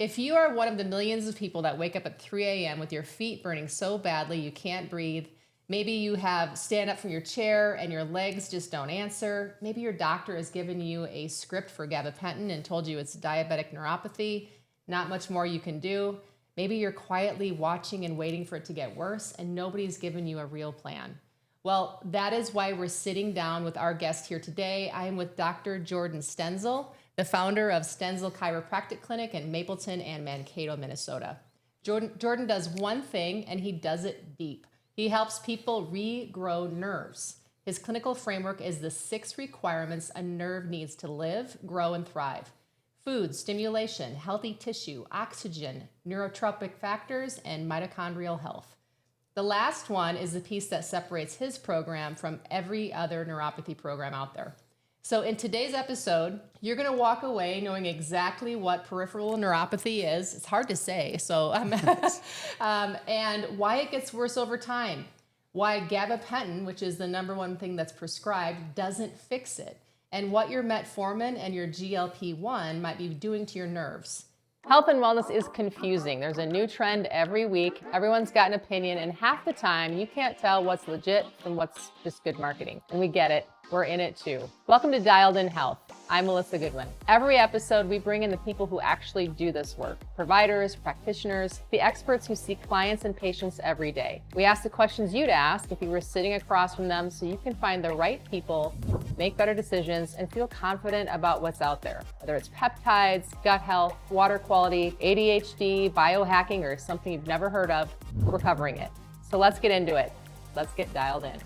If you are one of the millions of people that wake up at 3 a.m. with your feet burning so badly you can't breathe, maybe you have stand up from your chair and your legs just don't answer. Maybe your doctor has given you a script for gabapentin and told you it's diabetic neuropathy. Not much more you can do. Maybe you're quietly watching and waiting for it to get worse and nobody's given you a real plan. Well, that is why we're sitting down with our guest here today. I am with Dr. Jordan Stenzel, the founder of Stenzel Chiropractic Clinic in Mapleton and Mankato, Minnesota. Jordan does one thing and he does it deep. He helps people regrow nerves. His clinical framework is the 6 requirements a nerve needs to live, grow, and thrive. Food, stimulation, healthy tissue, oxygen, neurotrophic factors, and mitochondrial health. The last one is the piece that separates his program from every other neuropathy program out there. So in today's episode, you're going to walk away knowing exactly what peripheral neuropathy is. It's hard to say, and why it gets worse over time, why gabapentin, which is the number one thing that's prescribed, doesn't fix it, and what your Metformin and your GLP-1 might be doing to your nerves. Health and wellness is confusing. There's a new trend every week. Everyone's got an opinion, and half the time you can't tell what's legit from what's just good marketing. And we get it. We're in it too. Welcome to Dialed In Health. I'm Melissa Goodwin. Every episode, we bring in the people who actually do this work. Providers, practitioners, the experts who see clients and patients every day. We ask the questions you'd ask if you were sitting across from them so you can find the right people, make better decisions, and feel confident about what's out there. Whether it's peptides, gut health, water quality, ADHD, biohacking, or something you've never heard of, we're covering it. So let's get into it. Let's get dialed in.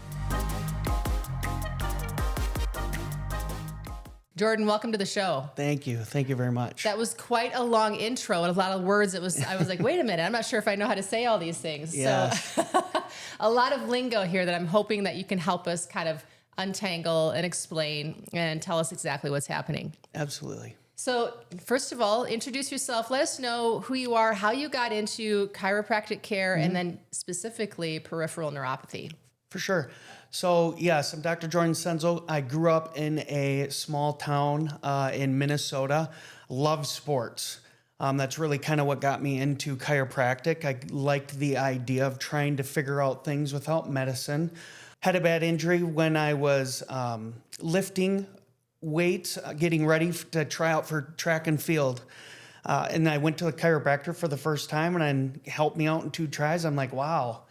Jordan, welcome to the show. Thank you. Thank you very much. That was quite a long intro and a lot of words. I was like, wait a minute, I'm not sure if I know how to say all these things. Yes. So a lot of lingo here that I'm hoping that you can help us kind of untangle and explain and tell us exactly what's happening. Absolutely. So first of all, introduce yourself. Let us know who you are, how you got into chiropractic care, and then specifically peripheral neuropathy. For sure. So yes, I'm Dr. Jordan Stenzel. I grew up in a small town in Minnesota. Love sports. That's really kind of what got me into chiropractic. I liked the idea of trying to figure out things without medicine. Had a bad injury when I was lifting weights, getting ready to try out for track and field. And I went to a chiropractor for the first time and helped me out in 2 tries. I'm like, wow.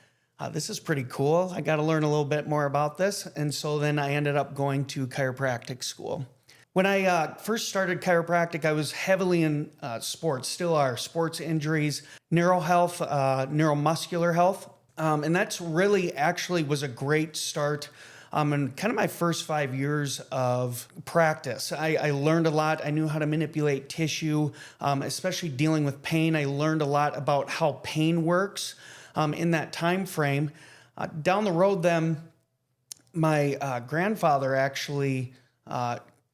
This is pretty cool. I got to learn a little bit more about this. And so then I ended up going to chiropractic school. When I first started chiropractic, I was heavily in sports, still are, sports injuries, neuro health, neuromuscular health. And that's really actually was a great start. And kind of my first 5 years of practice, I learned a lot. I knew how to manipulate tissue, especially dealing with pain. I learned a lot about how pain works. In that time frame. Down the road then, my grandfather actually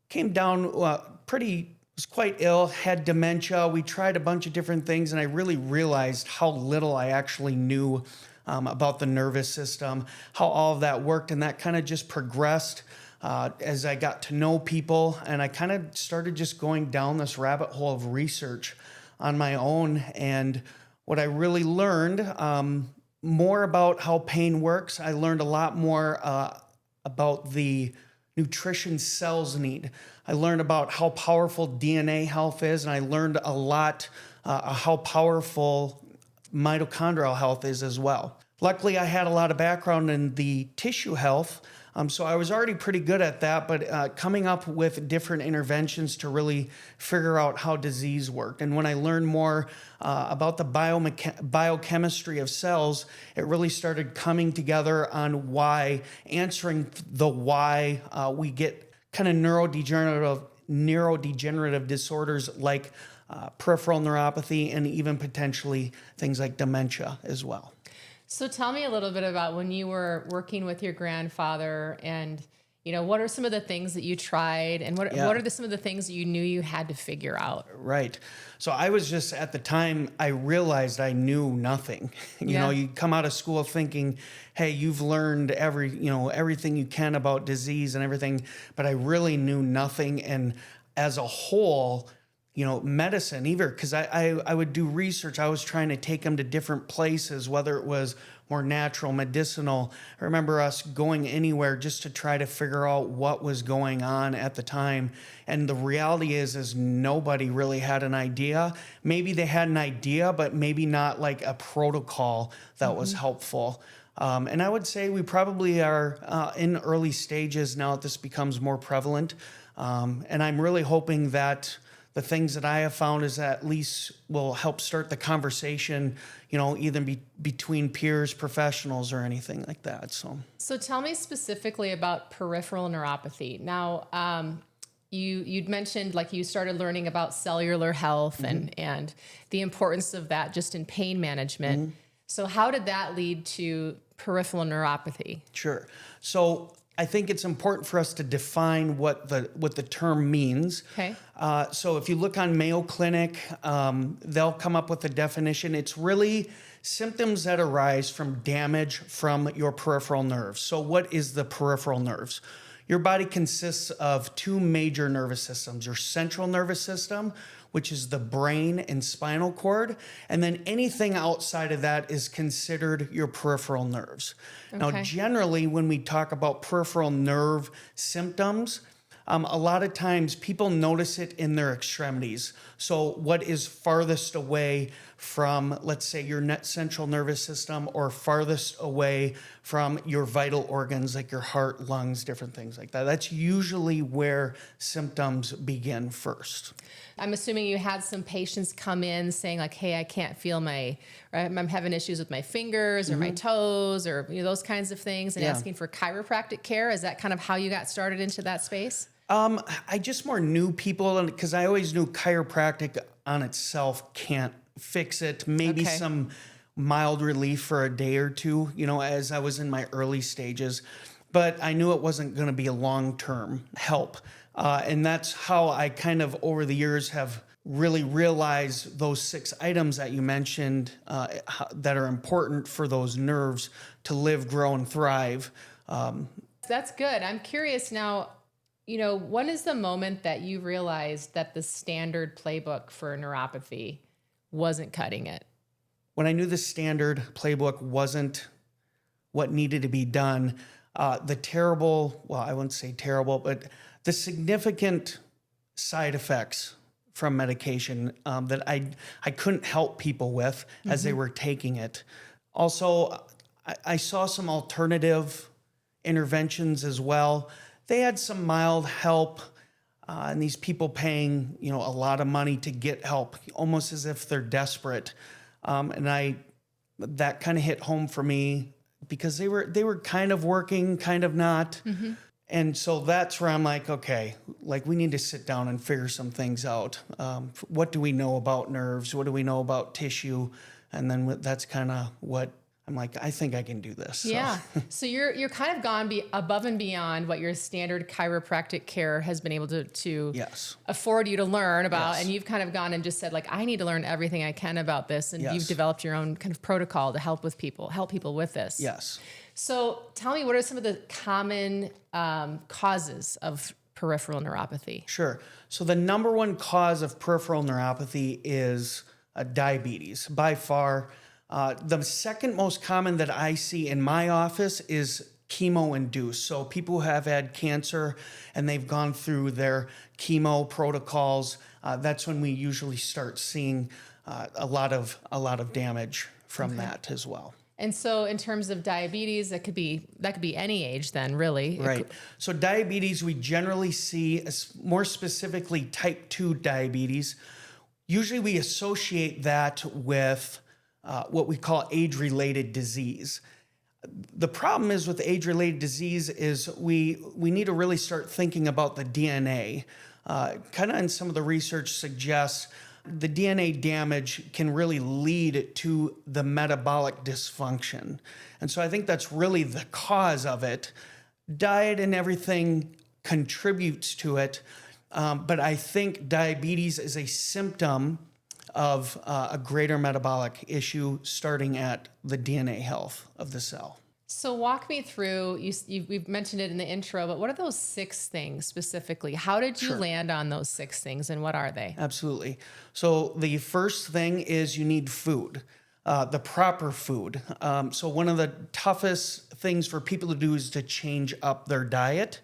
came down was quite ill, had dementia. We tried a bunch of different things, and I really realized how little I actually knew about the nervous system, how all of that worked, and that kind of just progressed as I got to know people, and I kind of started just going down this rabbit hole of research on my own. And what I really learned more about how pain works. I learned a lot more about the nutrition cells need. I learned about how powerful DNA health is, and I learned a lot how powerful mitochondrial health is as well. Luckily, I had a lot of background in the tissue health, so I was already pretty good at that, but coming up with different interventions to really figure out how disease worked. And when I learned more about the biochemistry of cells, it really started coming together on why, answering the why we get kind of neurodegenerative disorders like peripheral neuropathy and even potentially things like dementia as well. So tell me a little bit about when you were working with your grandfather, and what are some of the things that you tried, and what are some of the things that you knew you had to figure out? Right. So I was just, at the time, I realized I knew nothing. You come out of school thinking, hey, you've learned everything you can about disease and everything, but I really knew nothing. And as a whole, medicine either, because I would do research. I was trying to take them to different places, whether it was more natural, medicinal. I remember us going anywhere just to try to figure out what was going on at the time. And the reality is nobody really had an idea. Maybe they had an idea, but maybe not like a protocol that was helpful. And I would say we probably are in early stages now that this becomes more prevalent. And I'm really hoping that the things that I have found is at least will help start the conversation, either between peers, professionals, or anything like that. So tell me specifically about peripheral neuropathy. Now, you'd mentioned like you started learning about cellular health and the importance of that just in pain management. So how did that lead to peripheral neuropathy? Sure. So I think it's important for us to define what the term means. Okay. So if you look on Mayo Clinic, they'll come up with a definition. It's really symptoms that arise from damage from your peripheral nerves. So what is the peripheral nerves? Your body consists of two major nervous systems: your central nervous system, which is the brain and spinal cord, and then anything outside of that is considered your peripheral nerves. Okay. Now, generally, when we talk about peripheral nerve symptoms, a lot of times people notice it in their extremities. So what is farthest away from, let's say, your central nervous system, or farthest away from your vital organs like your heart, lungs, different things like that. That's usually where symptoms begin first. I'm assuming you had some patients come in saying like, hey, I can't feel I'm having issues with my fingers or my toes or those kinds of things, and asking for chiropractic care. Is that kind of how you got started into that space? I just more knew people, because I always knew chiropractic on itself can't fix it. Maybe some mild relief for a day or two, as I was in my early stages. But I knew it wasn't going to be a long-term help. And that's how I kind of over the years have really realized those 6 items that you mentioned that are important for those nerves to live, grow, and thrive. That's good. I'm curious now, when is the moment that you realized that the standard playbook for neuropathy wasn't cutting it? When I knew the standard playbook wasn't what needed to be done, I wouldn't say terrible, but the significant side effects from medication that I couldn't help people with as they were taking it. Also, I saw some alternative interventions as well. They had some mild help, and these people paying a lot of money to get help, almost as if they're desperate. And that kind of hit home for me, because they were kind of working, kind of not. And so that's where I'm like, okay, like we need to sit down and figure some things out. What do we know about nerves? What do we know about tissue? And then that's kind of what I'm like, I think I can do this. So. Yeah. So you're kind of gone above and beyond what your standard chiropractic care has been able to Yes. afford you to learn about. Yes. And you've kind of gone and just said like, I need to learn everything I can about this. And Yes. you've developed your own kind of protocol to help people with this. Yes. So tell me, what are some of the common causes of peripheral neuropathy? Sure. So the number one cause of peripheral neuropathy is diabetes, by far. The second most common that I see in my office is chemo-induced. So people who have had cancer and they've gone through their chemo protocols, that's when we usually start seeing a lot of damage from that as well. And so in terms of diabetes, that could be any age then, really. Right. So diabetes, we generally see, more specifically type 2 diabetes. Usually we associate that with what we call age-related disease. The problem is with age-related disease is we need to really start thinking about the DNA. Kind of in some of the research suggests the DNA damage can really lead to the metabolic dysfunction. And so I think that's really the cause of it. Diet and everything contributes to it, but I think diabetes is a symptom of a greater metabolic issue starting at the DNA health of the cell. So walk me through, we've mentioned it in the intro, but what are those 6 things specifically? How did you Sure. land on those 6 things and what are they? Absolutely. So the first thing is you need food, the proper food. So one of the toughest things for people to do is to change up their diet.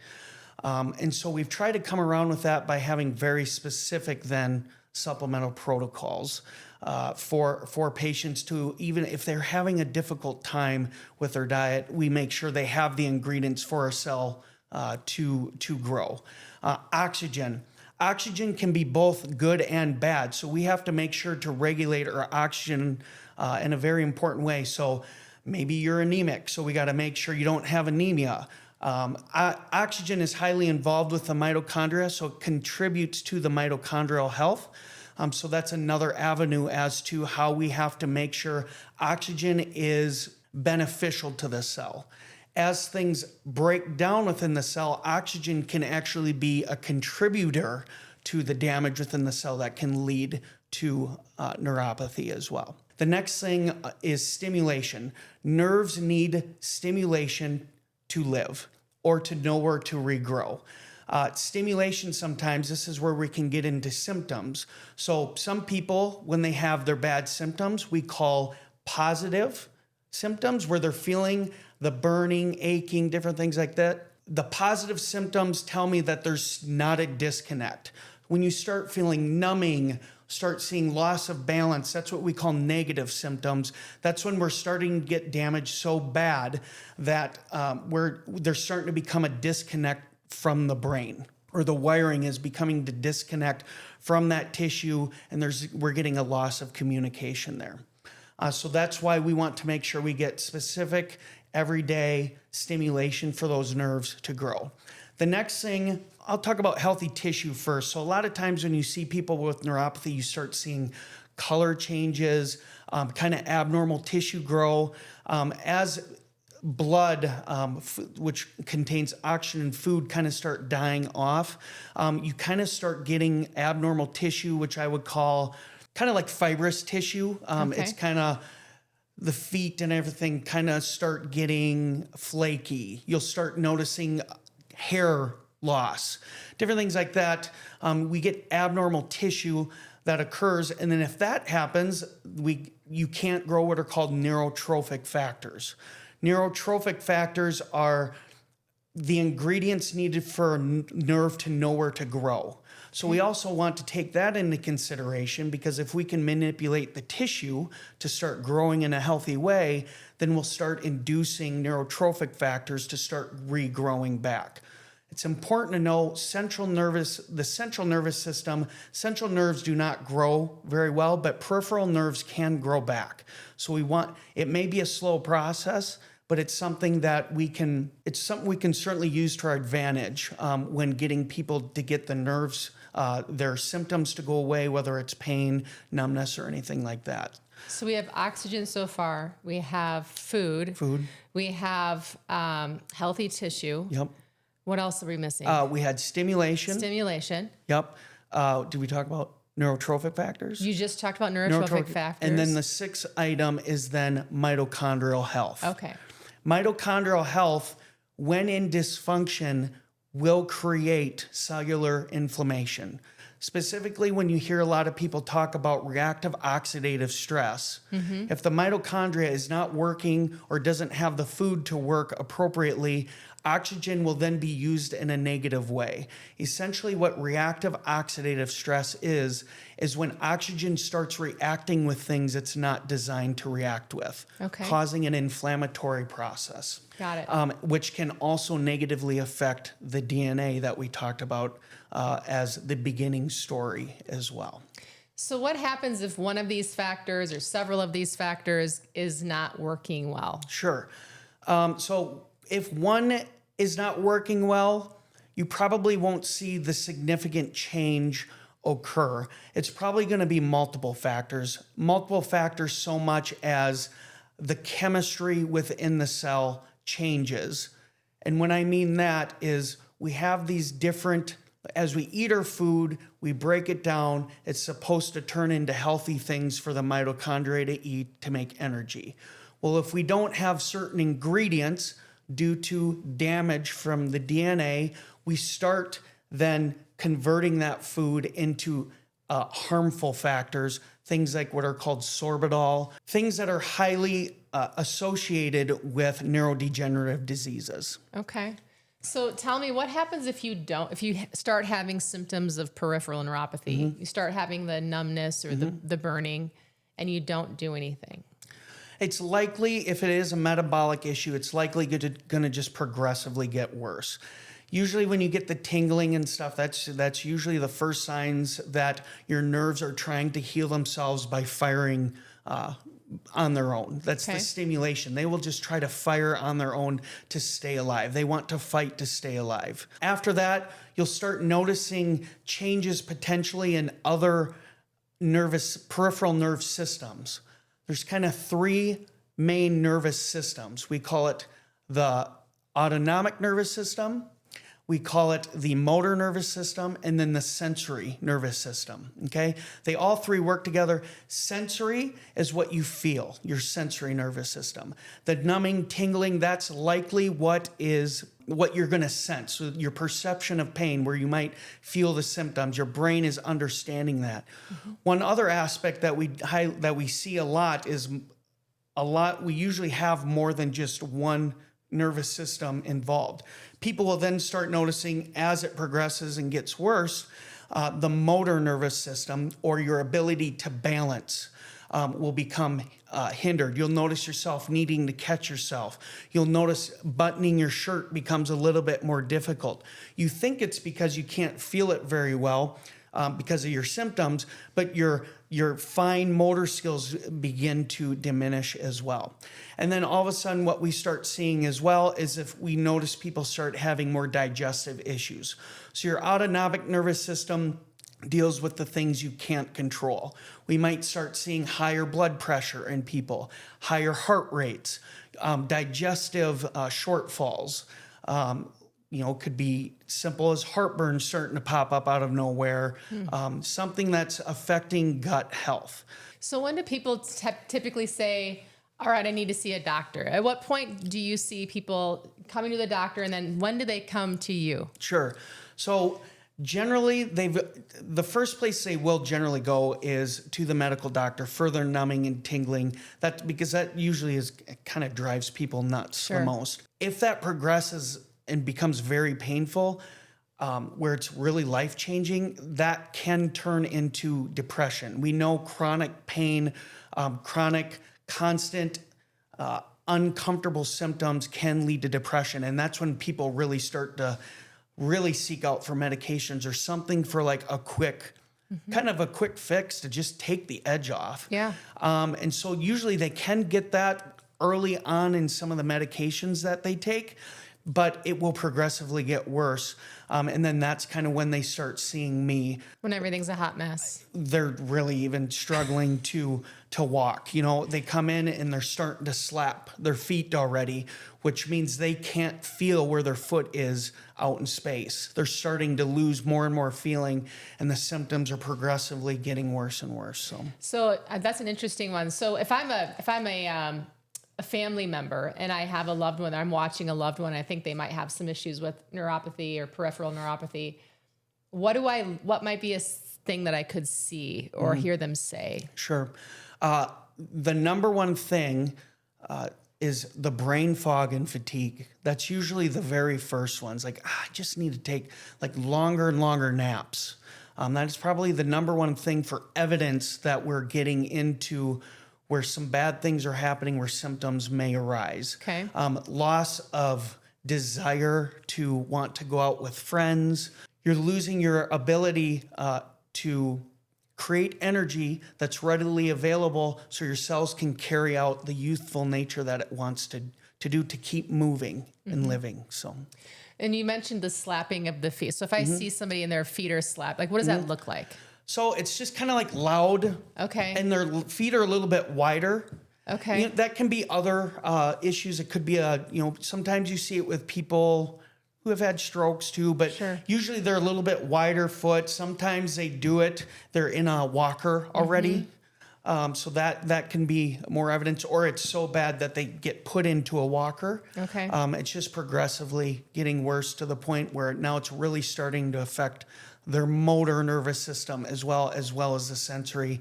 And so we've tried to come around with that by having very specific then supplemental protocols for patients to, even if they're having a difficult time with their diet, we make sure they have the ingredients for a cell to grow. Oxygen. Oxygen can be both good and bad, so we have to make sure to regulate our oxygen in a very important way. So maybe you're anemic, so we got to make sure you don't have anemia. Oxygen is highly involved with the mitochondria, so it contributes to the mitochondrial health. So that's another avenue as to how we have to make sure oxygen is beneficial to the cell. As things break down within the cell, oxygen can actually be a contributor to the damage within the cell that can lead to neuropathy as well. The next thing is stimulation. Nerves need stimulation to live or to know where to regrow. Stimulation sometimes, this is where we can get into symptoms. So some people, when they have their bad symptoms, we call positive symptoms, where they're feeling the burning, aching, different things like that. The positive symptoms tell me that there's not a disconnect. When you start feeling numbing, start seeing loss of balance, that's what we call negative symptoms. That's when we're starting to get damage so bad that there's starting to become a disconnect from the brain, or the wiring is becoming to disconnect from that tissue, and we're getting a loss of communication there. So that's why we want to make sure we get specific, everyday stimulation for those nerves to grow. The next thing, I'll talk about healthy tissue first. So a lot of times when you see people with neuropathy, you start seeing color changes, kind of abnormal tissue grow. As blood, which contains oxygen and food, kind of start dying off, you kind of start getting abnormal tissue, which I would call kind of like fibrous tissue. Okay. It's kind of the feet and everything kind of start getting flaky. You'll start noticing hair loss, different things like that. We get abnormal tissue that occurs, and then if that happens, you can't grow what are called neurotrophic factors. Neurotrophic factors are the ingredients needed for a nerve to know where to grow. So we also want to take that into consideration, because if we can manipulate the tissue to start growing in a healthy way, then we'll start inducing neurotrophic factors to start regrowing back. It's important to know the central nervous system, central nerves do not grow very well, but peripheral nerves can grow back. So it may be a slow process, but it's something that we can certainly use to our advantage when getting people to get the nerves, their symptoms to go away, whether it's pain, numbness, or anything like that. So we have oxygen so far. We have food. We have healthy tissue. Yep. What else are we missing? We had stimulation. Stimulation. Yep. Did we talk about neurotrophic factors? You just talked about neurotrophic factors. And then the sixth item is then mitochondrial health. Okay. Mitochondrial health, when in dysfunction, will create cellular inflammation. Specifically, when you hear a lot of people talk about reactive oxidative stress, if the mitochondria is not working or doesn't have the food to work appropriately, oxygen will then be used in a negative way. Essentially, what reactive oxidative stress is when oxygen starts reacting with things it's not designed to react with, causing an inflammatory process. Got it. Which can also negatively affect the DNA that we talked about as the beginning story as well. So what happens if one of these factors or several of these factors is not working well? Sure. So if one is not working well, you probably won't see the significant change occur. It's probably going to be multiple factors so much as the chemistry within the cell changes. And when I mean that is we have these different, as we eat our food, we break it down, it's supposed to turn into healthy things for the mitochondria to eat to make energy. Well, if we don't have certain ingredients due to damage from the DNA, we start then converting that food into harmful factors, things like what are called sorbitol, things that are highly associated with neurodegenerative diseases. Okay. So tell me, what happens if you start having symptoms of peripheral neuropathy? You start having the numbness or the burning, and you don't do anything? It's likely, if it is a metabolic issue, it's likely going to just progressively get worse. Usually when you get the tingling and stuff, that's usually the first signs that your nerves are trying to heal themselves by firing on their own. That's the stimulation. They will just try to fire on their own to stay alive. They want to fight to stay alive. After that, you'll start noticing changes potentially in other peripheral nerve systems. There's kind of three main nervous systems. We call it the autonomic nervous system, we call it the motor nervous system, and then the sensory nervous system, okay? They all three work together. Sensory is what you feel, your sensory nervous system. The numbing, tingling, that's likely what you're gonna sense. So your perception of pain, where you might feel the symptoms, your brain is understanding that. One other aspect that we see a lot is we usually have more than just one nervous system involved. People will then start noticing, as it progresses and gets worse, the motor nervous system, or your ability to balance, will become hindered. You'll notice yourself needing to catch yourself. You'll notice buttoning your shirt becomes a little bit more difficult. You think it's because you can't feel it very well because of your symptoms, but your fine motor skills begin to diminish as well. And then all of a sudden, what we start seeing as well is if we notice people start having more digestive issues. So your autonomic nervous system deals with the things you can't control. We might start seeing higher blood pressure in people, higher heart rates, digestive shortfalls. Could be simple as heartburn starting to pop up out of nowhere, something that's affecting gut health. So when do people typically say, all right, I need to see a doctor? At what point do you see people coming to the doctor, and then when do they come to you? Sure. So generally, the first place they will generally go is to the medical doctor for their numbing and tingling. Because that usually kind of drives people nuts the most. If that progresses and becomes very painful, where it's really life-changing, that can turn into depression. We know chronic pain, chronic, constant, uncomfortable symptoms can lead to depression. And that's when people really start to really seek out for medications or something for like a quick, kind of a quick fix to just take the edge off. Yeah. And so usually they can get that early on in some of the medications that they take, but it will progressively get worse. And then that's kind of when they start seeing me. When everything's a hot mess. They're really even struggling to walk. They come in and they're starting to slap their feet already, which means they can't feel where their foot is out in space. They're starting to lose more and more feeling, and the symptoms are progressively getting worse and worse. So that's an interesting one. So if I'm a family member and I have a loved one, I'm watching a loved one, I think they might have some issues with neuropathy or peripheral neuropathy, what might be a thing that I could see or hear them say? Sure. The number one thing is the brain fog and fatigue. That's usually the very first ones. Like, I just need to take like longer and longer naps. That is probably the number one thing for evidence that we're getting into where some bad things are happening, where symptoms may arise. Okay. Loss of desire to want to go out with friends. You're losing your ability to create energy that's readily available so your cells can carry out the youthful nature that it wants to do to keep moving and living. And you mentioned the slapping of the feet. So if I see somebody and their feet are slapped, like what does that look like? So it's just kind of like loud. Okay. And their feet are a little bit wider. Okay. That can be other issues. It could be sometimes you see it with people who have had strokes too, but usually they're a little bit wider foot. Sometimes they're in a walker already. So that can be more evidence, or it's so bad that they get put into a walker. Okay. It's just progressively getting worse to the point where now it's really starting to affect their motor nervous system as well as the sensory.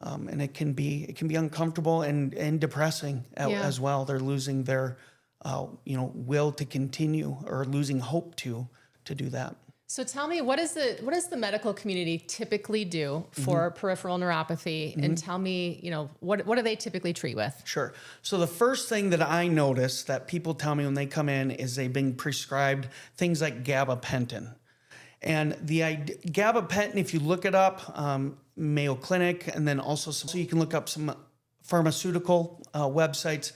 And it can be uncomfortable and depressing as well. They're losing their will to continue, or losing hope to do that. So tell me, what does the medical community typically do for peripheral neuropathy? And tell me, what do they typically treat with? Sure. So the first thing that I notice that people tell me when they come in is they've been prescribed things like gabapentin. And the gabapentin, if you look it up, Mayo Clinic, and then also so you can look up some pharmaceutical websites.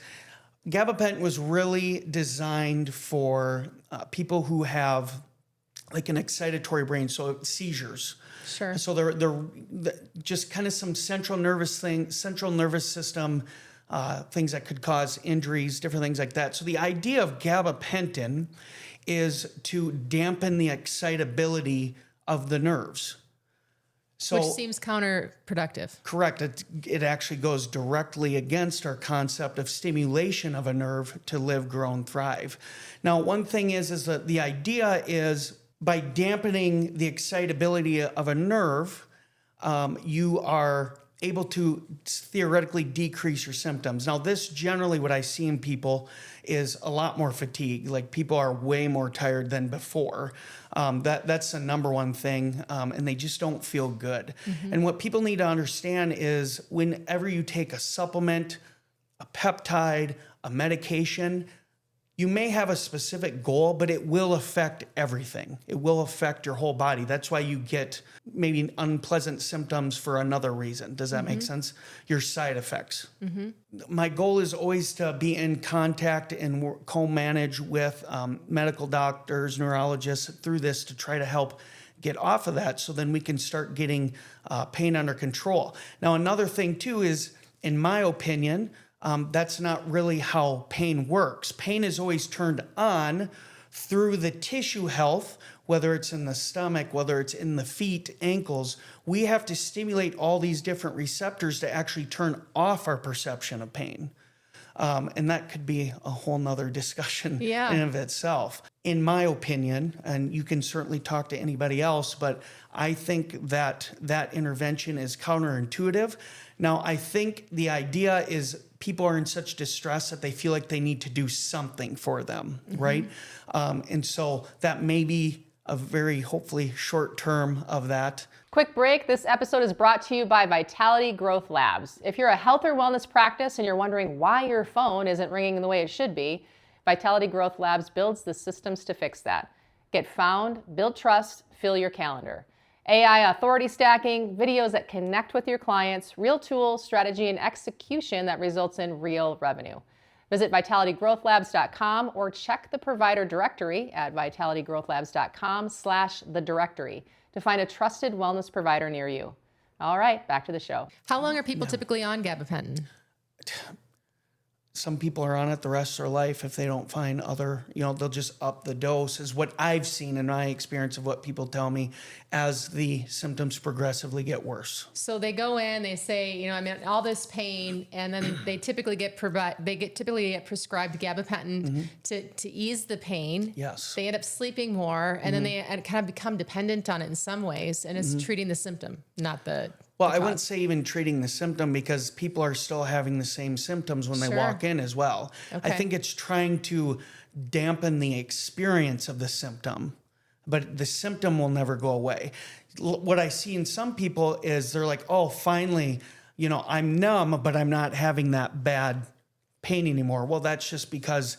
Gabapentin was really designed for people who have like an excitatory brain, so seizures. Sure. So they're just kind of some central nervous system things that could cause injuries, different things like that. So the idea of gabapentin is to dampen the excitability of the nerves. So, which seems counterproductive. Correct. It actually goes directly against our concept of stimulation of a nerve to live, grow, and thrive. Now, one thing is that the idea is by dampening the excitability of a nerve, you are able to theoretically decrease your symptoms. Now, this generally what I see in people is a lot more fatigue. Like people are way more tired than before. That's the number one thing, and they just don't feel good. And what people need to understand is whenever you take a supplement, a peptide, a medication, you may have a specific goal, but it will affect everything. It will affect your whole body. That's why you get maybe unpleasant symptoms for another reason. Does that make sense? Your side effects. My goal is always to be in contact and co-manage with medical doctors, neurologists through this to try to help get off of that, so then we can start getting pain under control. Now, another thing too is, in my opinion, that's not really how pain works. Pain is always turned on through the tissue health, whether it's in the stomach, whether it's in the feet, ankles. We have to stimulate all these different receptors to actually turn off our perception of pain. And that could be a whole nother discussion in and of itself. In my opinion, and you can certainly talk to anybody else, but I think that intervention is counterintuitive. Now, I think the idea is people are in such distress that they feel like they need to do something for them, right? And so that may be a very, hopefully, short term of that. Quick break. This episode is brought to you by Vitality Growth Labs. If you're a health or wellness practice and you're wondering why your phone isn't ringing the way it should be, Vitality Growth Labs builds the systems to fix that. Get found, build trust, fill your calendar. AI authority stacking, videos that connect with your clients, real tools, strategy, and execution that results in real revenue. Visit vitalitygrowthlabs.com or check the provider directory at vitalitygrowthlabs.com/the directory to find a trusted wellness provider near you. All right, back to the show. How long are people typically on gabapentin? Some people are on it the rest of their life if they don't find other, they'll just up the dose, is what I've seen in my experience of what people tell me as the symptoms progressively get worse. So they go in, they say, I'm in all this pain, and then they typically get prescribed gabapentin to ease the pain. Yes. They end up sleeping more, and then they kind of become dependent on it in some ways, and it's treating the symptom, not the Well, I wouldn't say even treating the symptom, because people are still having the same symptoms when they walk in as well. Okay. I think it's trying to dampen the experience of the symptom, but the symptom will never go away. What I see in some people is they're like, oh, finally, I'm numb, but I'm not having that bad pain anymore. Well, that's just because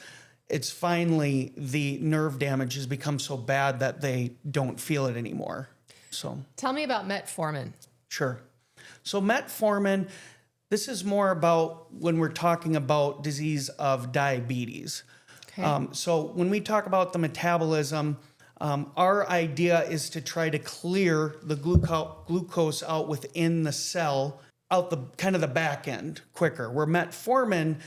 it's finally the nerve damage has become so bad that they don't feel it anymore. So Tell me about metformin. Sure. So metformin, this is more about when we're talking about disease of diabetes. Okay. So when we talk about the metabolism, our idea is to try to clear the glucose out within the cell, out the kind of the back end quicker. Where metformin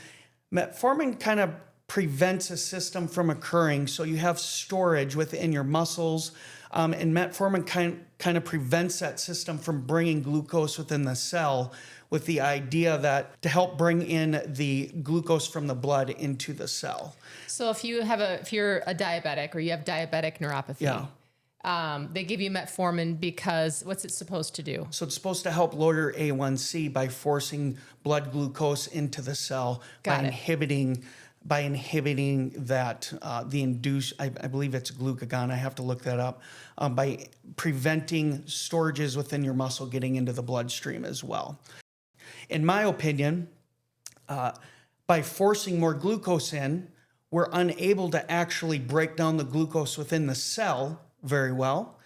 kind of prevents a system from occurring. So you have storage within your muscles, and metformin kind of prevents that system from bringing glucose within the cell, with the idea that to help bring in the glucose from the blood into the cell. So if you're a diabetic or you have diabetic neuropathy, they give you metformin because what's it supposed to do? So it's supposed to help lower A1C by forcing blood glucose into the cell by inhibiting that I believe it's glucagon. I have to look that up. By preventing storages within your muscle getting into the bloodstream as well. In my opinion, by forcing more glucose in, we're unable to actually break down the glucose within the cell very well,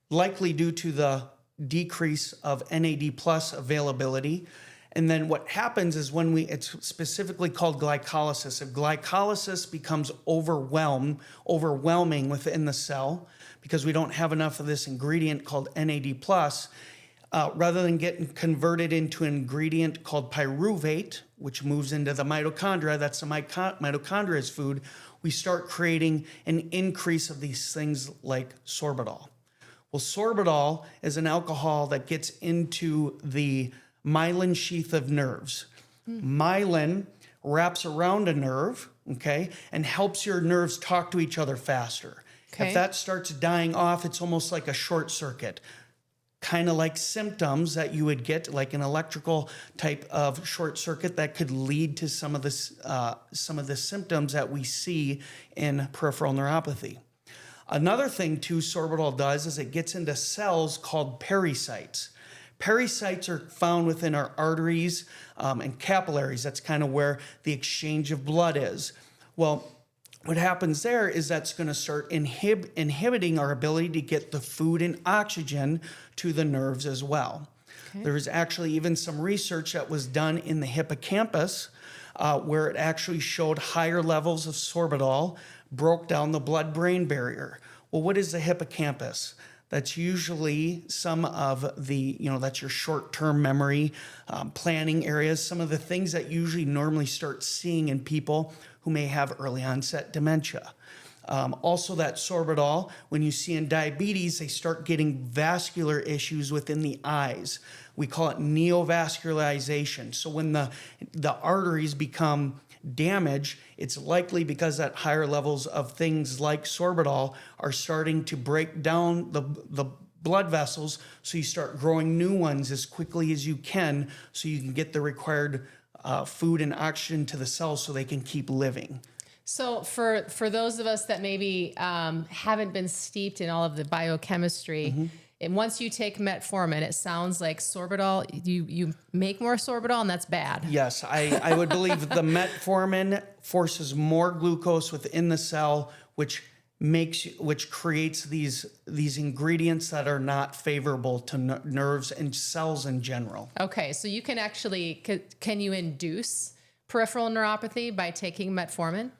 likely due to the decrease of NAD plus availability. And then what happens is it's specifically called glycolysis. If glycolysis becomes overwhelming within the cell, because we don't have enough of this ingredient called NAD plus, rather than getting converted into an ingredient called pyruvate, which moves into the mitochondria, that's the mitochondria's food, we start creating an increase of these things like sorbitol. Well, sorbitol is an alcohol that gets into the myelin sheath of nerves. Myelin wraps around a nerve, okay, and helps your nerves talk to each other faster. Okay. If that starts dying off, it's almost like a short circuit. Kind of like symptoms that you would get, like an electrical type of short circuit that could lead to some of the symptoms that we see in peripheral neuropathy. Another thing too sorbitol does is it gets into cells called pericytes. Pericytes are found within our arteries and capillaries. That's kind of where the exchange of blood is. Well, what happens there is that's going to start inhibiting our ability to get the food and oxygen to the nerves as well. Okay. There's actually even some research that was done in the hippocampus where it actually showed higher levels of sorbitol broke down the blood-brain barrier. Well, what is the hippocampus? That's usually some of the, that's your short-term memory, planning areas, some of the things that usually normally start seeing in people who may have early onset dementia. Also that sorbitol, when you see in diabetes, they start getting vascular issues within the eyes. We call it neovascularization. So when the arteries become damaged, it's likely because that higher levels of things like sorbitol are starting to break down the blood vessels, so you start growing new ones as quickly as you can so you can get the required food and oxygen to the cells so they can keep living. So for those of us that maybe haven't been steeped in all of the biochemistry, and once you take metformin, it sounds like sorbitol, you make more sorbitol, and that's bad. Yes, I would believe the metformin forces more glucose within the cell, which creates these ingredients that are not favorable to nerves and cells in general. Okay, so you can actually, can you induce peripheral neuropathy by taking metformin?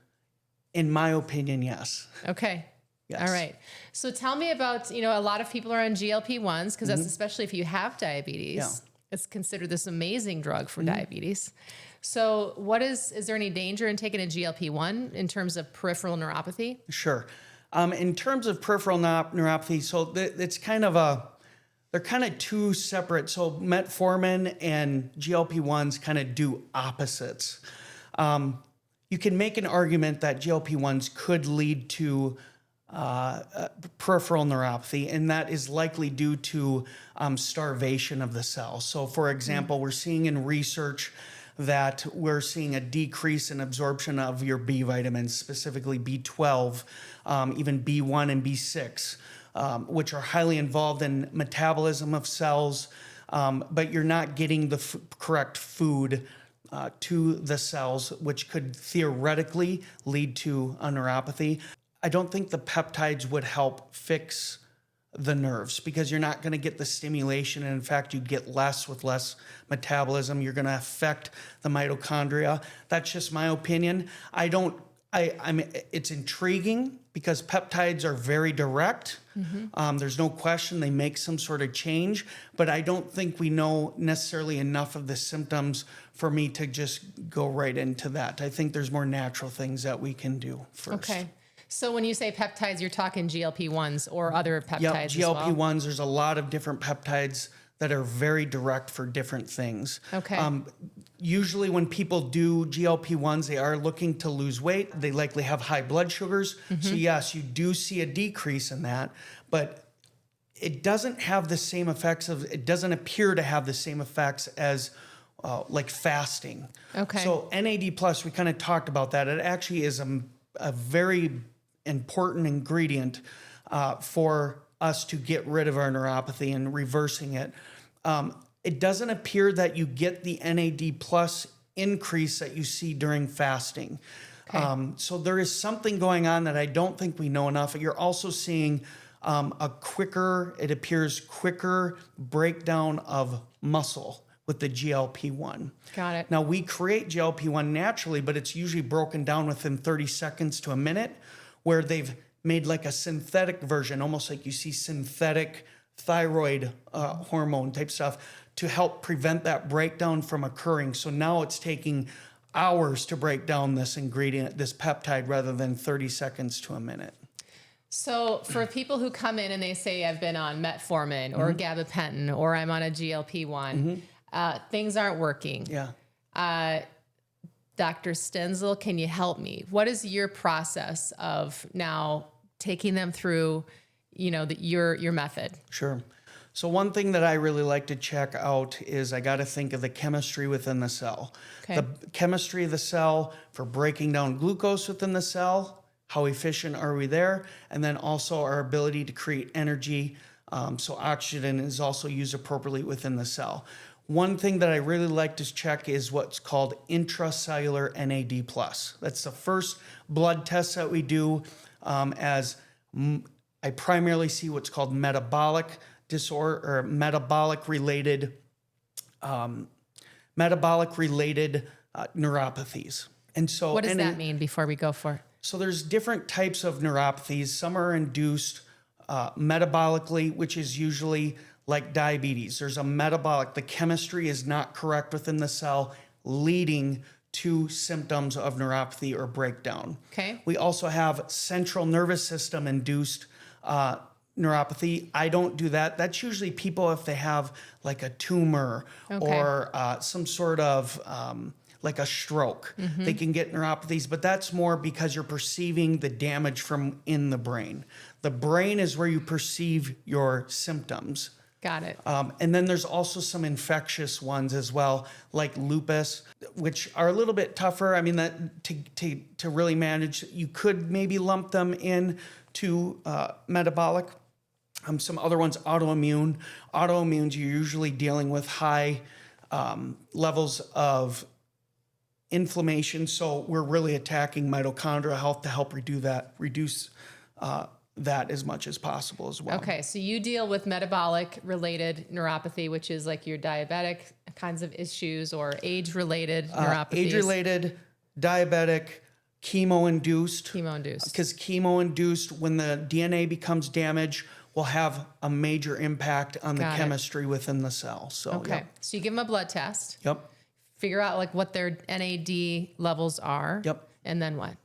In my opinion, yes. Okay. Yes. All right. So tell me about, a lot of people are on GLP-1s because that's especially if you have diabetes. Yeah. It's considered this amazing drug for diabetes. So is there any danger in taking a GLP-1 in terms of peripheral neuropathy? Sure. In terms of peripheral neuropathy, so it's they're kind of two separate. So metformin and GLP-1s kind of do opposites. You can make an argument that GLP-1s could lead to peripheral neuropathy, and that is likely due to starvation of the cell. So for example, we're seeing in research that we're seeing a decrease in absorption of your B vitamins, specifically B12, even B1 and B6, which are highly involved in metabolism of cells, but you're not getting the correct food to the cells, which could theoretically lead to a neuropathy. I don't think the peptides would help fix the nerves because you're not going to get the stimulation. And in fact, you get less with less metabolism. You're going to affect the mitochondria. That's just my opinion. I don't I mean, it's intriguing because peptides are very direct. There's no question they make some sort of change, but I don't think we know necessarily enough of the symptoms for me to just go right into that. I think there's more natural things that we can do first. Okay. So when you say peptides, you're talking GLP-1s or other peptides Yep, as well? GLP-1s, there's a lot of different peptides that are very direct for different things. Okay. Usually when people do GLP-1s, they are looking to lose weight. They likely have high blood sugars. So yes, you do see a decrease in that, but it doesn't have the same effects it doesn't appear to have the same effects as like fasting. Okay. So NAD+, we kind of talked about that. It actually is a very important ingredient for us to get rid of our neuropathy and reversing it. It doesn't appear that you get the NAD plus increase that you see during fasting. Okay. So there is something going on that I don't think we know enough. You're also seeing it appears quicker breakdown of muscle with the GLP-1. Got it. Now we create GLP-1 naturally, but it's usually broken down within 30 seconds to a minute, where they've made like a synthetic version, almost like you see synthetic thyroid hormone type stuff to help prevent that breakdown from occurring. So now it's taking hours to break down this ingredient, this peptide, rather than 30 seconds to a minute. So for people who come in and they say, I've been on Metformin or gabapentin, or I'm on a GLP-1, things aren't working. Yeah. Dr. Stenzel, can you help me? What is your process of now taking them through, your method? Sure. So one thing that I really like to check out is I got to think of the chemistry within the cell. Okay. The chemistry of the cell for breaking down glucose within the cell, how efficient are we there? And then also our ability to create energy. So oxygen is also used appropriately within the cell. One thing that I really like to check is what's called intracellular NAD+. That's the first blood test that we do as I primarily see what's called metabolic disorder or metabolic related neuropathies. And so What does that mean before we go for it? So there's different types of neuropathies. Some are induced metabolically, which is usually like diabetes. There's a metabolic, the chemistry is not correct within the cell, leading to symptoms of neuropathy or breakdown. Okay. We also have central nervous system induced neuropathy. I don't do that. That's usually people if they have like a tumor or some sort of like a stroke. They can get neuropathies, but that's more because you're perceiving the damage from in the brain. The brain is where you perceive your symptoms. Got it. And then there's also some infectious ones as well, like lupus, which are a little bit tougher. I mean, that to really manage, you could maybe lump them in to metabolic. Some other ones, autoimmune. Autoimmunes, you're usually dealing with high levels of inflammation. So we're really attacking mitochondrial health to help reduce that as much as possible as well. Okay, so you deal with metabolic related neuropathy, which is like your diabetic kinds of issues or age related neuropathies. Age related, diabetic, chemo induced. Chemo induced. Because chemo induced, when the DNA becomes damaged, will have a major impact on the chemistry within the cell. So okay, so you give them a blood test. Yep. Figure out like what their NAD levels are. Yep. And then what?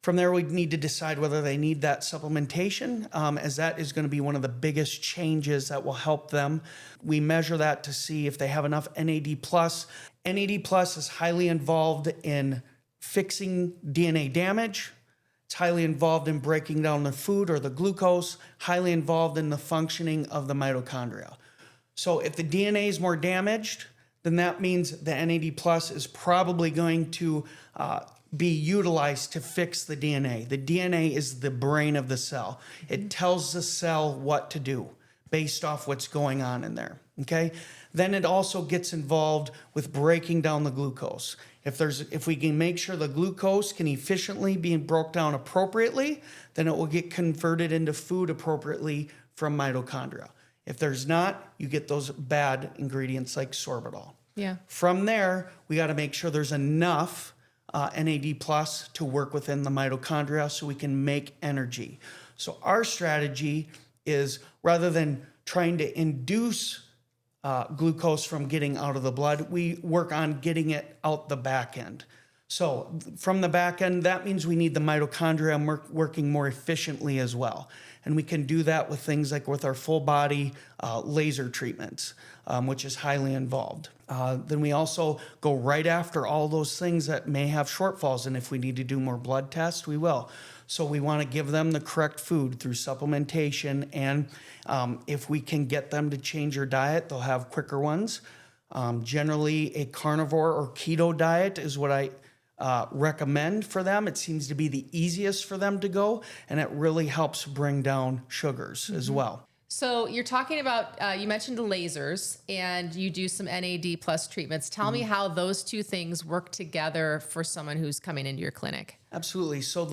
From there, we need to decide whether they need that supplementation, as that is going to be one of the biggest changes that will help them. We measure that to see if they have enough NAD+. NAD+ is highly involved in fixing DNA damage. It's highly involved in breaking down the food or the glucose, highly involved in the functioning of the mitochondria. So if the DNA is more damaged, then that means the NAD+ is probably going to be utilized to fix the DNA. The DNA is the brain of the cell. It tells the cell what to do based off what's going on in there, okay? Then it also gets involved with breaking down the glucose. If we can make sure the glucose can efficiently be broke down appropriately, then it will get converted into food appropriately from mitochondria. If there's not, you get those bad ingredients like sorbitol. Yeah. From there, we got to make sure there's enough NAD plus to work within the mitochondria so we can make energy. So our strategy is, rather than trying to induce glucose from getting out of the blood, we work on getting it out the back end. So from the back end, that means we need the mitochondria working more efficiently as well. And we can do that with things like with our full body laser treatments, which is highly involved. Then we also go right after all those things that may have shortfalls. And if we need to do more blood tests, we will. So we want to give them the correct food through supplementation. And if we can get them to change their diet, they'll have quicker ones. Generally, a carnivore or keto diet is what I recommend for them. It seems to be the easiest for them to go, and it really helps bring down sugars as well. So you're talking about, you mentioned the lasers, and you do some NAD plus treatments. Tell me how those two things work together for someone who's coming into your clinic. Absolutely. So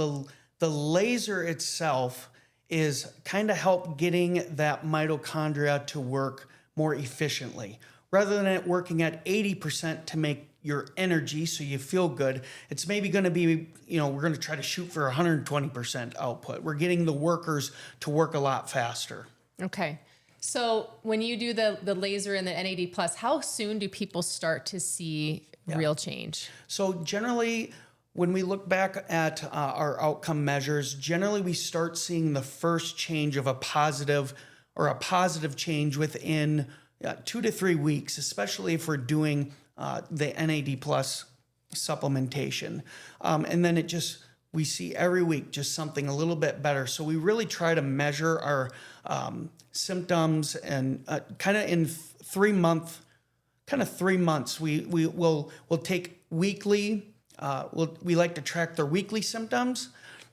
the laser itself is kind of help getting that mitochondria to work more efficiently. Rather than it working at 80% to make your energy so you feel good, it's maybe going to be, we're going to try to shoot for 120% output. We're getting the workers to work a lot faster. Okay. So when you do the laser and the NAD plus, how soon do people start to see real change? So generally, when we look back at our outcome measures, generally we start seeing the first change of a positive change within 2 to 3 weeks, especially if we're doing the NAD plus supplementation. And then we see every week just something a little bit better. So we really try to measure our symptoms, and kind of in 3 months, we'll take weekly. We like to track their weekly symptoms,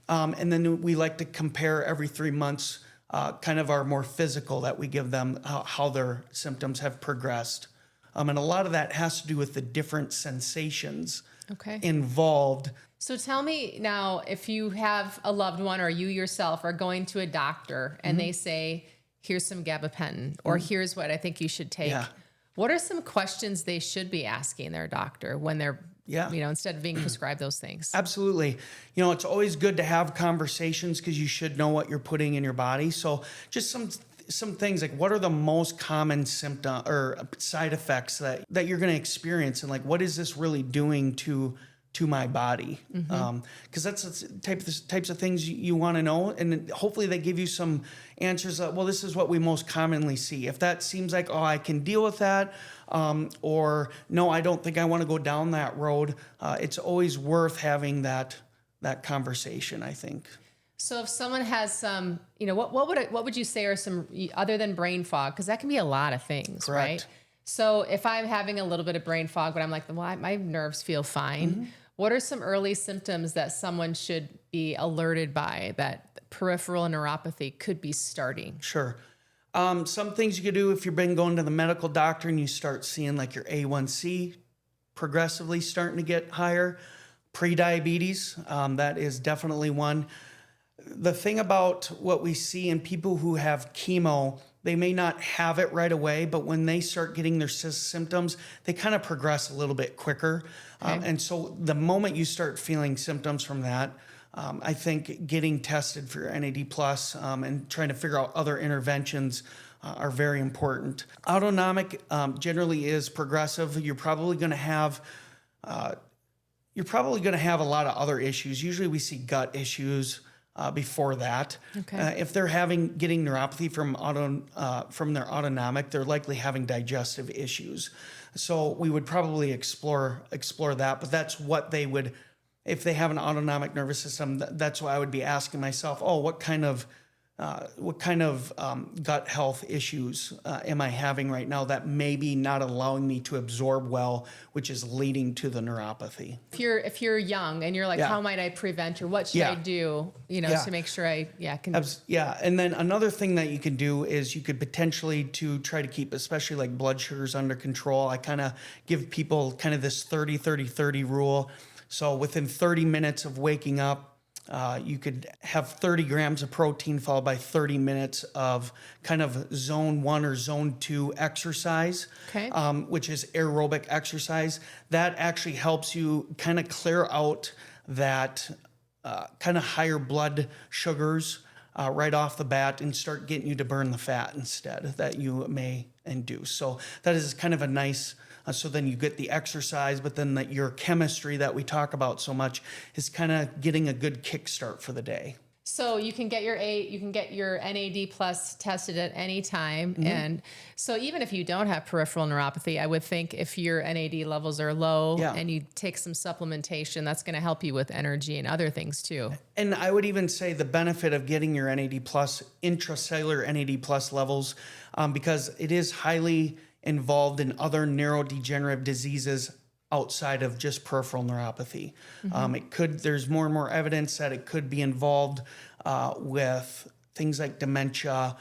and then we like to compare every 3 months, kind of our more physical that we give them, how their symptoms have progressed. And a lot of that has to do with the different sensations involved. So tell me now, if you have a loved one or you yourself are going to a doctor and they say, here's some gabapentin, or here's what I think you should take. Yeah. What are some questions they should be asking their doctor when they're, instead of being prescribed those things? Absolutely. It's always good to have conversations because you should know what you're putting in your body. So just some things like, what are the most common symptom or side effects that you're going to experience, and like, what is this really doing to my body? Because that's the types of things you want to know, and hopefully they give you some answers that, well, this is what we most commonly see. If that seems like, oh, I can deal with that, or no, I don't think I want to go down that road, it's always worth having that conversation, I think. So if someone has some, what would you say are some, other than brain fog, because that can be a lot of things, Correct. Right? So if I'm having a little bit of brain fog, but I'm like, well, my nerves feel fine. What are some early symptoms that someone should be alerted by that peripheral neuropathy could be starting? Sure. Some things you could do if you've been going to the medical doctor and you start seeing like your A1C progressively starting to get higher. Prediabetes, that is definitely one. The thing about what we see in people who have chemo, they may not have it right away, but when they start getting their symptoms, they kind of progress a little bit quicker. And so the moment you start feeling symptoms from that, I think getting tested for your NAD plus and trying to figure out other interventions are very important. Autonomic generally is progressive. You're probably going to have a lot of other issues. Usually we see gut issues before that. If they're getting neuropathy from their autonomic, they're likely having digestive issues. So we would probably explore that, but that's what they would, if they have an autonomic nervous system, that's why I would be asking myself, what kind of gut health issues am I having right now that may be not allowing me to absorb well, which is leading to the neuropathy. If you're young and you're like, how might I prevent, or what should I do, to make sure I can. And then another thing that you can do is you could potentially to try to keep, especially like blood sugars under control. I kind of give people kind of this 30-30-30 rule. So within 30 minutes of waking up, You could have 30 grams of protein followed by 30 minutes of kind of zone 1 or zone 2 exercise, Okay. which is aerobic exercise. That actually helps you kind of clear out that kind of higher blood sugars right off the bat and start getting you to burn the fat instead that you may induce. So that is kind of a nice, so then you get the exercise, but then your chemistry that we talk about so much is kind of getting a good kickstart for the day. So you can get your NAD plus tested at any time. And so even if you don't have peripheral neuropathy, I would think if your NAD levels are low and you take some supplementation, that's going to help you with energy and other things too. And I would even say the benefit of getting your NAD plus, intracellular NAD plus levels, because it is highly involved in other neurodegenerative diseases outside of just peripheral neuropathy. There's more and more evidence that it could be involved with things like dementia,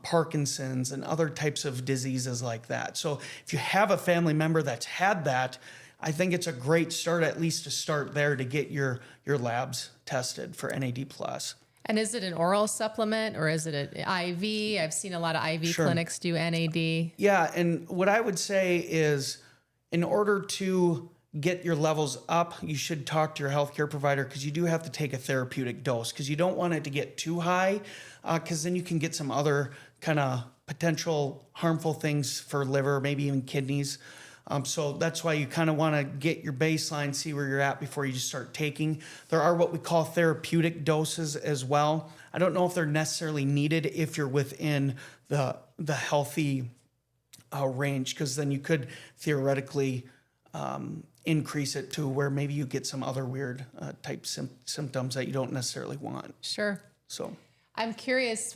Parkinson's, and other types of diseases like that. So if you have a family member that's had that, I think it's a great start, at least to start there, to get your labs tested for NAD+. And is it an oral supplement or is it an IV? I've seen a lot of IV clinics do NAD. Yeah, and what I would say is in order to get your levels up, you should talk to your healthcare provider because you do have to take a therapeutic dose because you don't want it to get too high because then you can get some other kind of potential harmful things for liver, maybe even kidneys. So that's why you kind of want to get your baseline, see where you're at before you just start taking. There are what we call therapeutic doses as well. I don't know if they're necessarily needed if you're within the healthy range, because then you could theoretically increase it to where maybe you get some other weird type symptoms that you don't necessarily want. Sure. So I'm curious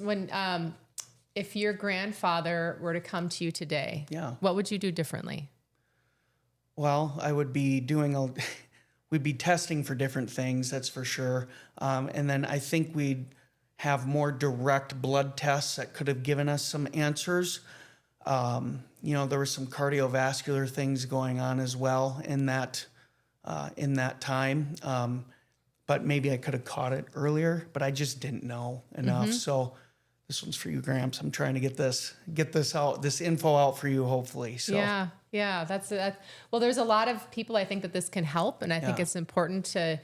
if your grandfather were to come to you today, what would you do differently? Well, I would be we'd be testing for different things, that's for sure. And then I think we'd have more direct blood tests that could have given us some answers. There were some cardiovascular things going on as well in that time. But maybe I could have caught it earlier, but I just didn't know enough. So this one's for you, Gramps. I'm trying to get this info out for you, hopefully. So. Yeah, that's it. Well, there's a lot of people I think that this can help, and I think it's important to,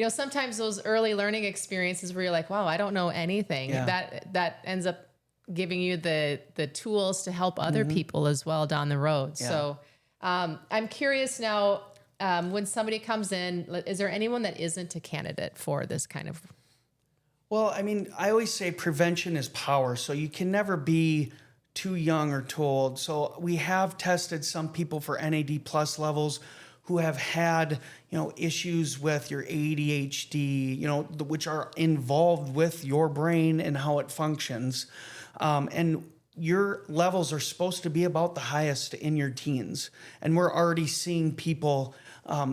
sometimes those early learning experiences where you're like, wow, I don't know anything. That ends up giving you the tools to help other people as well down the road. Yeah. So I'm curious now, when somebody comes in, is there anyone that isn't a candidate for this kind of? Well, I mean, I always say prevention is power. So you can never be too young or too old. So we have tested some people for NAD plus levels who have had, issues with your ADHD, which are involved with your brain and how it functions. And your levels are supposed to be about the highest in your teens. And we're already seeing people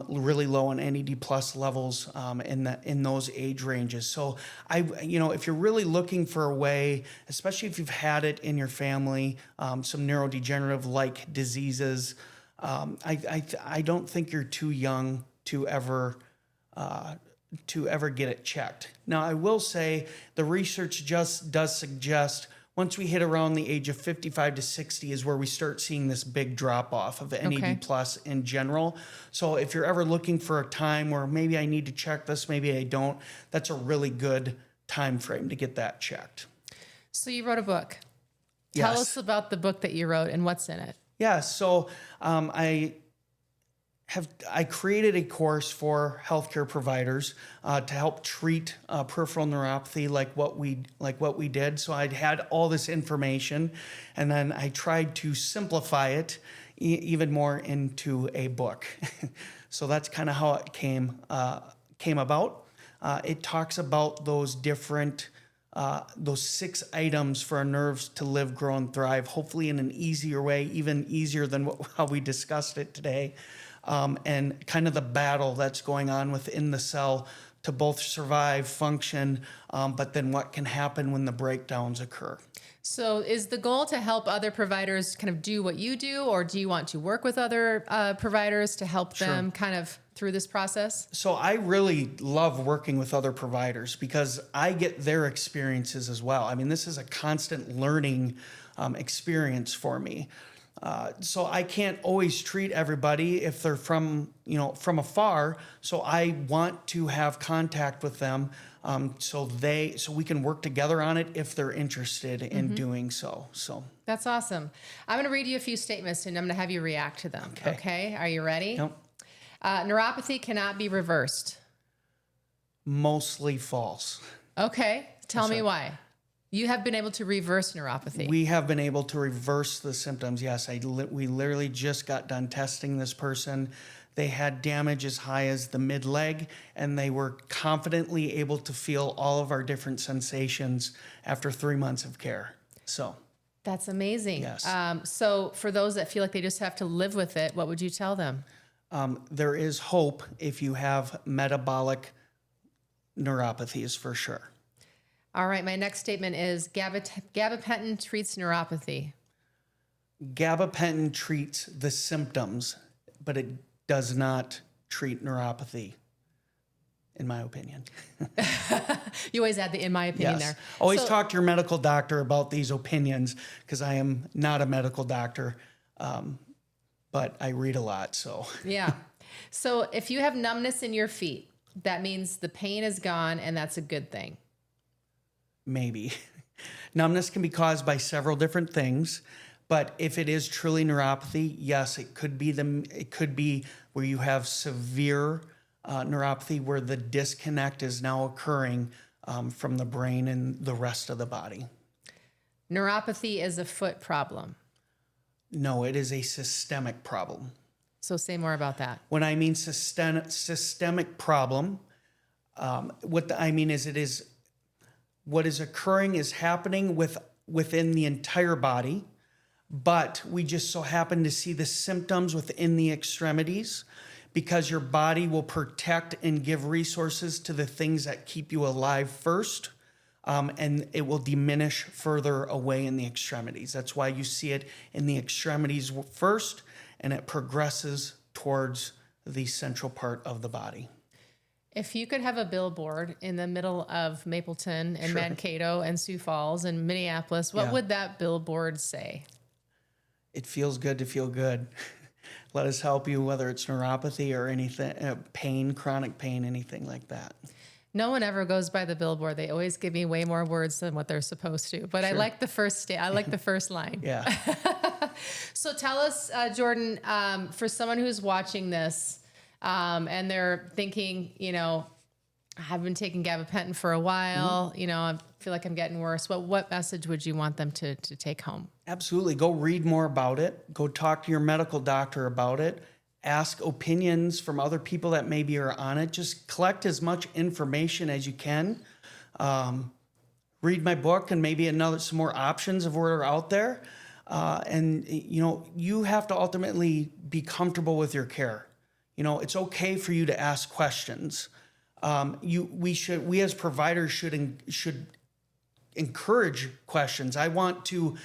really low on NAD plus levels in those age ranges. So if you're really looking for a way, especially if you've had it in your family, some neurodegenerative like diseases, I don't think you're too young to ever get it checked. Now, I will say the research just does suggest once we hit around the age of 55 to 60 is where we start seeing this big drop off of NAD plus in general. So if you're ever looking for a time where maybe I need to check this, maybe I don't, that's a really good time frame to get that checked. So you wrote a book. Tell us about the book that you wrote and what's in it. Yeah, so I created a course for healthcare providers to help treat peripheral neuropathy like what we did. So I'd had all this information, and then I tried to simplify it even more into a book. So that's kind of how it came about. It talks about those different those 6 items for our nerves to live, grow, and thrive, hopefully in an easier way, even easier than how we discussed it today. And kind of the battle that's going on within the cell to both survive, function, but then what can happen when the breakdowns occur. So is the goal to help other providers kind of do what you do, or do you want to work with other providers to help them kind of through this process? So I really love working with other providers because I get their experiences as well. I mean, this is a constant learning experience for me. So I can't always treat everybody if they're from afar. So I want to have contact with them so we can work together on it if they're interested in doing so. So that's awesome. I'm going to read you a few statements and I'm going to have you react to them. Okay. Are you ready? Yep. Neuropathy cannot be reversed. Mostly false. Okay. Tell me why. You have been able to reverse neuropathy. We have been able to reverse the symptoms. Yes, we literally just got done testing this person. They had damage as high as the mid leg, and they were confidently able to feel all of our different sensations after 3 months of care. So that's amazing. Yes. So for those that feel like they just have to live with it, what would you tell them? There is hope if you have metabolic neuropathies for sure. All right, my next statement is gabapentin treats neuropathy. Gabapentin treats the symptoms, but it does not treat neuropathy, in my opinion. You always add the "in my opinion" there. Always talk to your medical doctor about these opinions because I am not a medical doctor, but I read a lot, so. Yeah. So if you have numbness in your feet, that means the pain is gone, and that's a good thing. Maybe. Numbness can be caused by several different things, but if it is truly neuropathy, yes, it could be where you have severe neuropathy where the disconnect is now occurring from the brain and the rest of the body. Neuropathy is a foot problem. No, it is a systemic problem. So say more about that. When I mean systemic problem, what I mean is what is occurring is happening within the entire body, but we just so happen to see the symptoms within the extremities because your body will protect and give resources to the things that keep you alive first, and it will diminish further away in the extremities. That's why you see it in the extremities first, and it progresses towards the central part of the body. If you could have a billboard in the middle of Mapleton and Mankato and Sioux Falls and Minneapolis, what would that billboard say? It feels good to feel good. Let us help you, whether it's neuropathy or anything, pain, chronic pain, anything like that. No one ever goes by the billboard. They always give me way more words than what they're supposed to. But I like the first line. Yeah. So tell us, Jordan, for someone who's watching this, and they're thinking, I've been taking gabapentin for a while, I feel like I'm getting worse. What message would you want them to take home? Absolutely. Go read more about it. Go talk to your medical doctor about it. Ask opinions from other people that maybe are on it. Just collect as much information as you can. Read my book and maybe some more options of what are out there. And you have to ultimately be comfortable with your care. It's okay for you to ask questions. We as providers should encourage questions. I want to,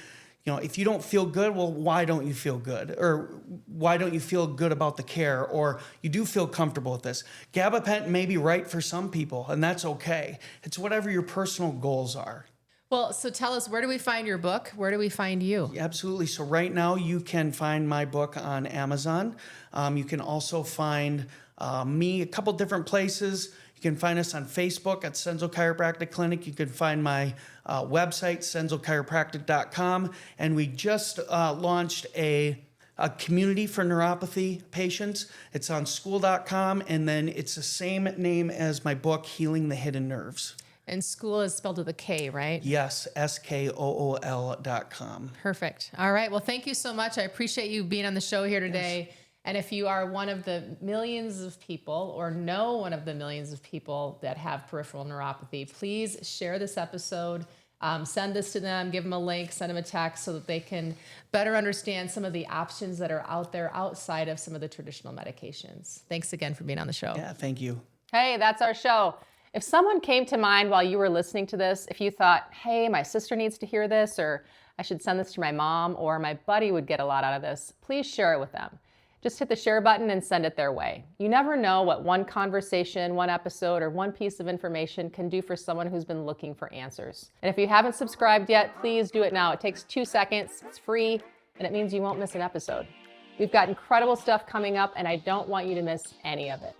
if you don't feel good, well, why don't you feel good? Or why don't you feel good about the care? Or you do feel comfortable with this. Gabapentin may be right for some people, and that's okay. It's whatever your personal goals are. Well, so tell us, where do we find your book? Where do we find you? Absolutely. So right now you can find my book on Amazon. You can also find me a couple different places. You can find us on Facebook at Stenzel Chiropractic Clinic. You can find my website, stenzelchiropractic.com. And we just launched a community for neuropathy patients. It's on school.com. And then it's the same name as my book, Healing the Hidden Nerves. And school is spelled with a K, right? Yes, SKOOL.com. Perfect. All right. Well, thank you so much. I appreciate you being on the show here today. Yes. And if you are one of the millions of people or know one of the millions of people that have peripheral neuropathy, please share this episode. Send this to them, give them a link, send them a text so that they can better understand some of the options that are out there outside of some of the traditional medications. Thanks again for being on the show. Yeah, thank you. Hey, that's our show. If someone came to mind while you were listening to this, if you thought, hey, my sister needs to hear this, or I should send this to my mom, or my buddy would get a lot out of this, please share it with them. just hit the share button and send it their way. You never know what one conversation, one episode, or one piece of information can do for someone who's been looking for answers. And if you haven't subscribed yet, please do it now. It takes 2 seconds, it's free, and it means you won't miss an episode. We've got incredible stuff coming up, and I don't want you to miss any of it.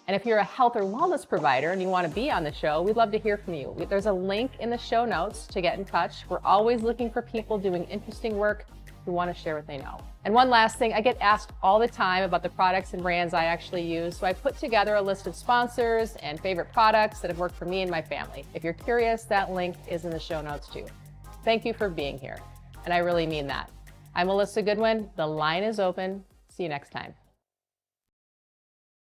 And if you're a health or wellness provider and you want to be on the show, we'd love to hear from you. There's a link in the show notes to get in touch. We're always looking for people doing interesting work who want to share what they know. And one last thing, I get asked all the time about the products and brands I actually use, so I put together a list of sponsors and favorite products that have worked for me and my family. If you're curious, that link is in the show notes too. Thank you for being here, and I really mean that. I'm Melissa Goodwin. The line is open. See you next time.